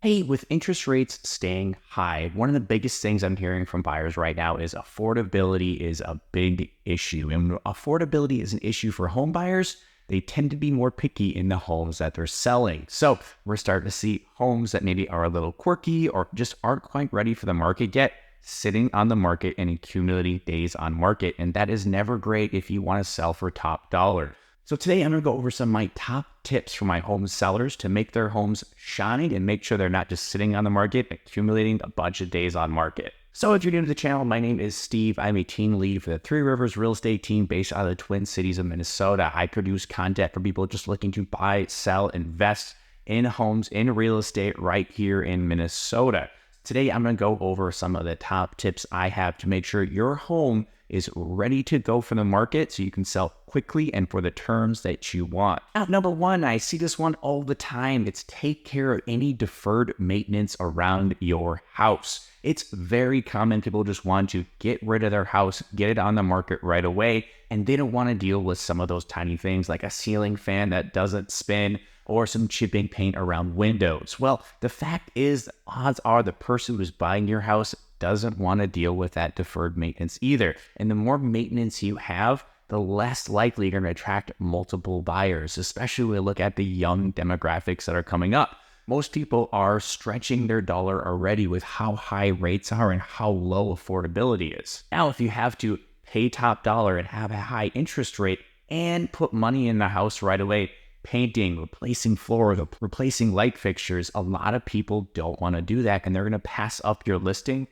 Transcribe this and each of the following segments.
Hey, with interest rates staying high, one of the biggest things I'm hearing from buyers right now is affordability is a big issue. And when affordability is an issue for home buyers, they tend to be more picky in the homes that they're selling. So we're starting to see homes that maybe are a little quirky or just aren't quite ready for the market yet, sitting on the market and accumulating days on market. And that is never great if you want to sell for top dollar. So today I'm going to go over some of my top tips for my home sellers to make their homes shine and make sure they're not just sitting on the market, accumulating a bunch of days on market. So if you're new to the channel, my name is Steve. I'm a team lead for the Three Rivers real estate team based out of the Twin Cities of Minnesota. I produce content for people just looking to buy, sell, invest in homes, in real estate right here in Minnesota. Today, I'm going to go over some of the top tips I have to make sure your home is ready to go for the market so you can sell quickly and for the terms that you want. Now, number one, I see this one all the time. It's take care of any deferred maintenance around your house. It's very common. People just want to get rid of their house, get it on the market right away, and they don't want to deal with some of those tiny things like a ceiling fan that doesn't spin or some chipping paint around windows. Well, the fact is, odds are the person who's buying your house doesn't want to deal with that deferred maintenance either. And the more maintenance you have, the less likely you're going to attract multiple buyers, especially when we look at the young demographics that are coming up. Most people are stretching their dollar already with how high rates are and how low affordability is. Now, if you have to pay top dollar and have a high interest rate and put money in the house right away, painting, replacing floors, replacing light fixtures, a lot of people don't want to do that, and they're going to pass up your listing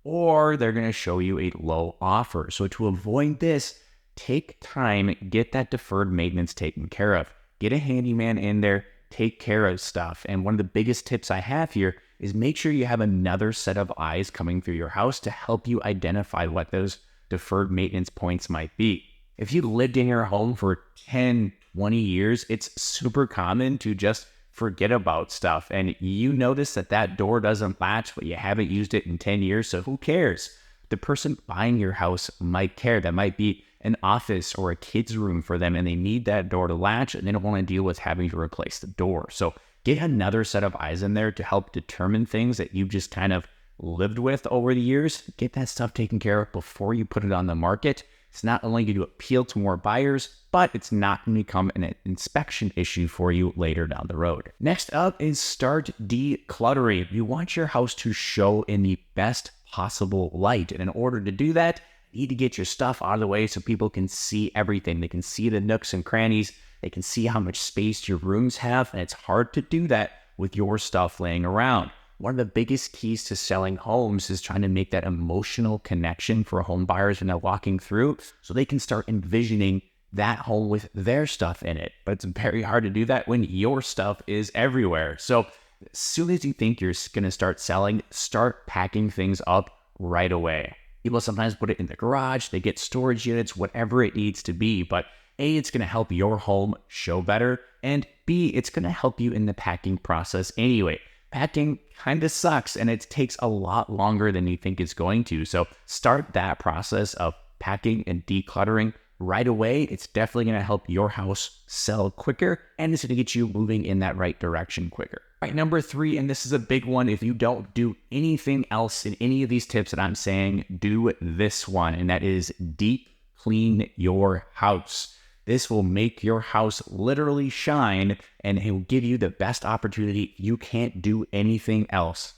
or they're going to show you a low offer. So to avoid this, take time, get that deferred maintenance taken care of. Get a handyman in there, take care of stuff. And one of the biggest tips I have here is make sure you have another set of eyes coming through your house to help you identify what those deferred maintenance points might be. If you lived in your home for 10, 20 years, it's super common to just forget about stuff. And you notice that door doesn't latch, but you haven't used it in 10 years. So who cares? The person buying your house might care. That might be an office or a kid's room for them, and they need that door to latch, and they don't want to deal with having to replace the door. So get another set of eyes in there to help determine things that you've just kind of lived with over the years. Get that stuff taken care of before you put it on the market. It's not only going to appeal to more buyers, but it's not going to become an inspection issue for you later down the road. Next up is start decluttering. You want your house to show in the best possible light. And in order to do that, you need to get your stuff out of the way so people can see everything. They can see the nooks and crannies. They can see how much space your rooms have. And it's hard to do that with your stuff laying around. One of the biggest keys to selling homes is trying to make that emotional connection for home buyers when they're walking through so they can start envisioning that home with their stuff in it. But it's very hard to do that when your stuff is everywhere. So as soon as you think you're going to start selling, start packing things up right away. People sometimes put it in the garage, they get storage units, whatever it needs to be. But A, it's going to help your home show better. And B, it's going to help you in the packing process anyway. Packing kind of sucks, and it takes a lot longer than you think it's going to. So start that process of packing and decluttering right away. It's definitely going to help your house sell quicker, and it's going to get you moving in that right direction quicker. All right, number 3, and this is a big one. If you don't do anything else in any of these tips that I'm saying, do this one, and that is deep clean your house. This will make your house literally shine, and it will give you the best opportunity. You can't do anything else.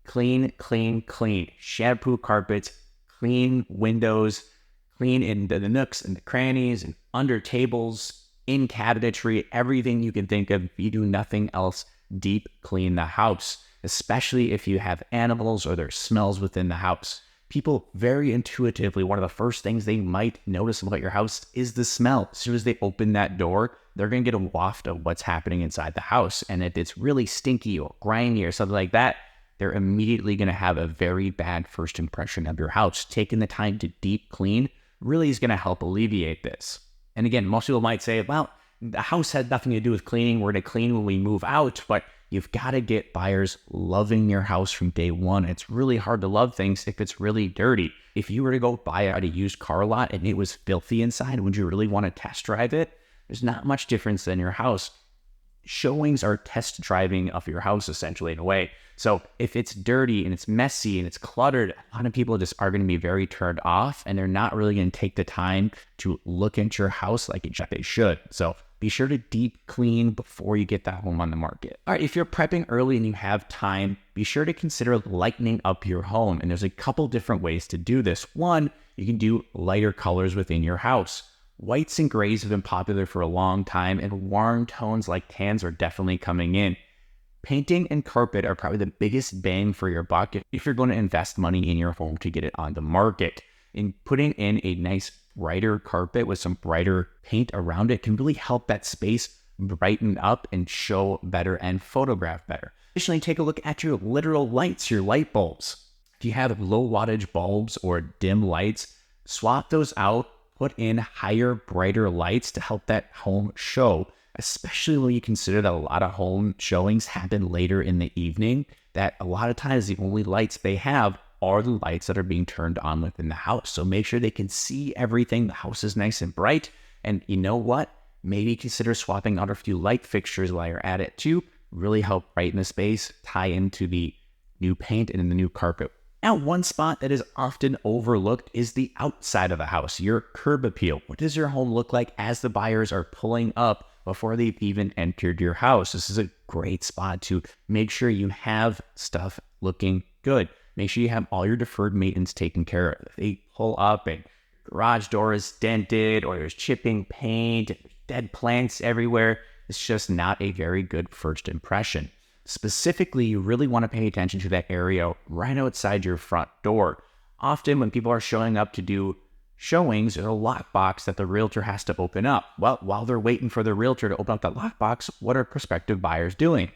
Clean, clean, clean. Shampoo carpets, clean windows, clean in the nooks and the crannies and under tables, in cabinetry, everything you can think of. If you do nothing else, deep clean the house, especially if you have animals or there's smells within the house. People very intuitively, one of the first things they might notice about your house is the smell. As soon as they open that door, they're going to get a waft of what's happening inside the house. And if it's really stinky or grimy or something like that, they're immediately going to have a very bad first impression of your house. Taking the time to deep clean really is going to help alleviate this. And again, most people might say, well, the house had nothing to do with cleaning. We're going to clean when we move out. But you've got to get buyers loving your house from day one. It's really hard to love things if it's really dirty. If you were to go buy at a used car lot and it was filthy inside, would you really want to test drive it? There's not much difference than your house. showings are test driving of your house essentially in a way. So if it's dirty and it's messy and it's cluttered, a lot of people just are going to be very turned off, and they're not really going to take the time to look into your house like they should. So be sure to deep clean before you get that home on the market. All right, if you're prepping early and you have time, be sure to consider lightening up your home. And there's a couple different ways to do this. One, you can do lighter colors within your house. Whites and grays have been popular for a long time, and warm tones like tans are definitely coming in. Painting and carpet are probably the biggest bang for your buck if you're going to invest money in your home to get it on the market. And putting in a nice brighter carpet with some brighter paint around it can really help that space brighten up and show better and photograph better. Additionally, take a look at your literal lights, your light bulbs. If you have low wattage bulbs or dim lights, swap those out, put in higher, brighter lights to help that home show, especially when you consider that a lot of home showings happen later in the evening, that a lot of times the only lights they have are the lights that are being turned on within the house. So make sure they can see everything. The house is nice and bright. And you know what? Maybe consider swapping out a few light fixtures while you're at it too. Really help brighten the space, tie into the new paint and the new carpet. Now, one spot that is often overlooked is the outside of the house, your curb appeal. What does your home look like as the buyers are pulling up before they've even entered your house? This is a great spot to make sure you have stuff looking good. Make sure you have all your deferred maintenance taken care of. If they pull up and garage door is dented or there's chipping paint, dead plants everywhere, it's just not a very good first impression. Specifically, you really want to pay attention to that area right outside your front door. Often when people are showing up to do showings, there's a lockbox that the realtor has to open up. Well, while they're waiting for the realtor to open up that lockbox, what are prospective buyers doing?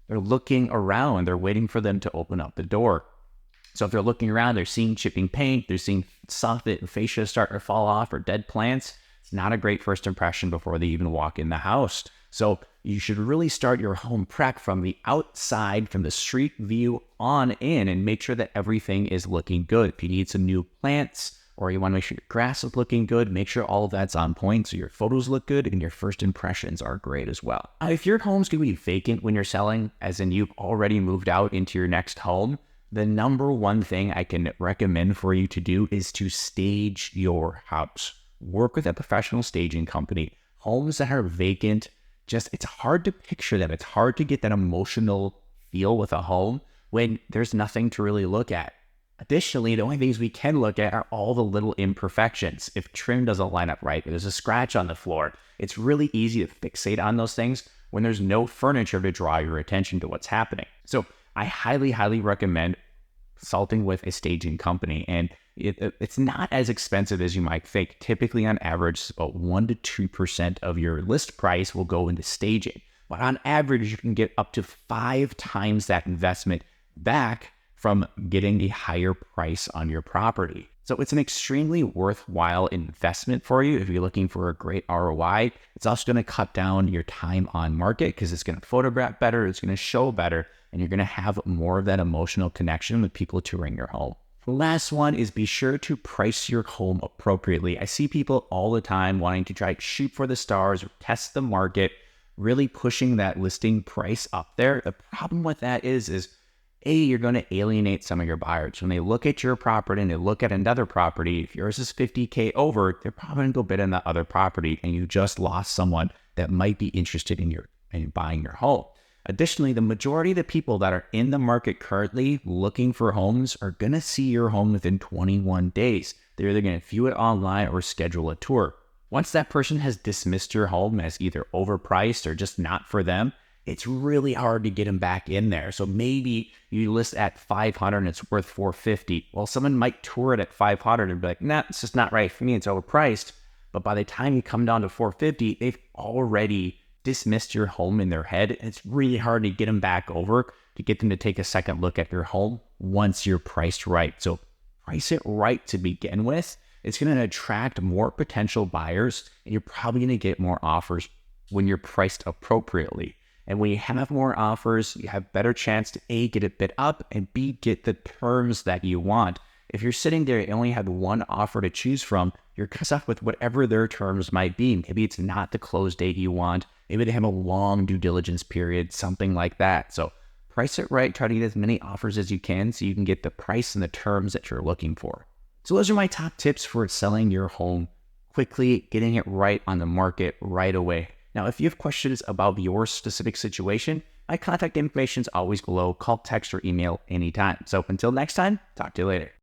They're looking around. They're waiting for them to open up the door. So if they're looking around, they're seeing chipping paint, they're seeing soffit fascia start to fall off or dead plants. It's not a great first impression before they even walk in the house. So you should really start your home prep from the outside, from the street view on in, and make sure that everything is looking good. If you need some new plants or you want to make sure your grass is looking good, make sure all of that's on point so your photos look good and your first impressions are great as well. If your home's going to be vacant when you're selling, as in you've already moved out into your next home, the number one thing I can recommend for you to do is to stage your house. Work with a professional staging company. Homes that are vacant, it's hard to picture them. It's hard to get that emotional feel with a home when there's nothing to really look at. Additionally, the only things we can look at are all the little imperfections. If trim doesn't line up right, there's a scratch on the floor, it's really easy to fixate on those things when there's no furniture to draw your attention to what's happening. So I highly, highly recommend consulting with a staging company. And it's not as expensive as you might think. Typically, on average, about 1% to 2% of your list price will go into staging. But on average, you can get up to 5 times that investment back from getting a higher price on your property. So it's an extremely worthwhile investment for you if you're looking for a great ROI. It's also going to cut down your time on market because it's going to photograph better, it's going to show better, and you're going to have more of that emotional connection with people touring your home. The last one is be sure to price your home appropriately. I see people all the time wanting to try to shoot for the stars or test the market, really pushing that listing price up there. The problem with that is you're going to alienate some of your buyers. When they look at your property and they look at another property, if yours is $50K over, they're probably going to go bid on that other property, and you just lost someone that might be interested in buying your home. Additionally, the majority of the people that are in the market currently looking for homes are going to see your home within 21 days. They're either going to view it online or schedule a tour. Once that person has dismissed your home as either overpriced or just not for them, it's really hard to get them back in there. So maybe you list at 500 and it's worth 450. Well, someone might tour it at 500 and be like, nah, it's just not right for me. It's overpriced. But by the time you come down to 450, they've already dismissed your home in their head. It's really hard to get them back over, to get them to take a second look at your home once you're priced right. So price it right to begin with. It's going to attract more potential buyers, and you're probably going to get more offers when you're priced appropriately. And when you have more offers, you have better chance to A, get it bid up, and B, get the terms that you want. If you're sitting there and only have one offer to choose from, you're stuck with whatever their terms might be. Maybe it's not the close date you want. Maybe they have a long due diligence period, something like that. So price it right. Try to get as many offers as you can so you can get the price and the terms that you're looking for. So those are my top tips for selling your home quickly, getting it right on the market right away. Now, if you have questions about your specific situation, my contact information is always below. Call, text, or email anytime. So until next time, talk to you later.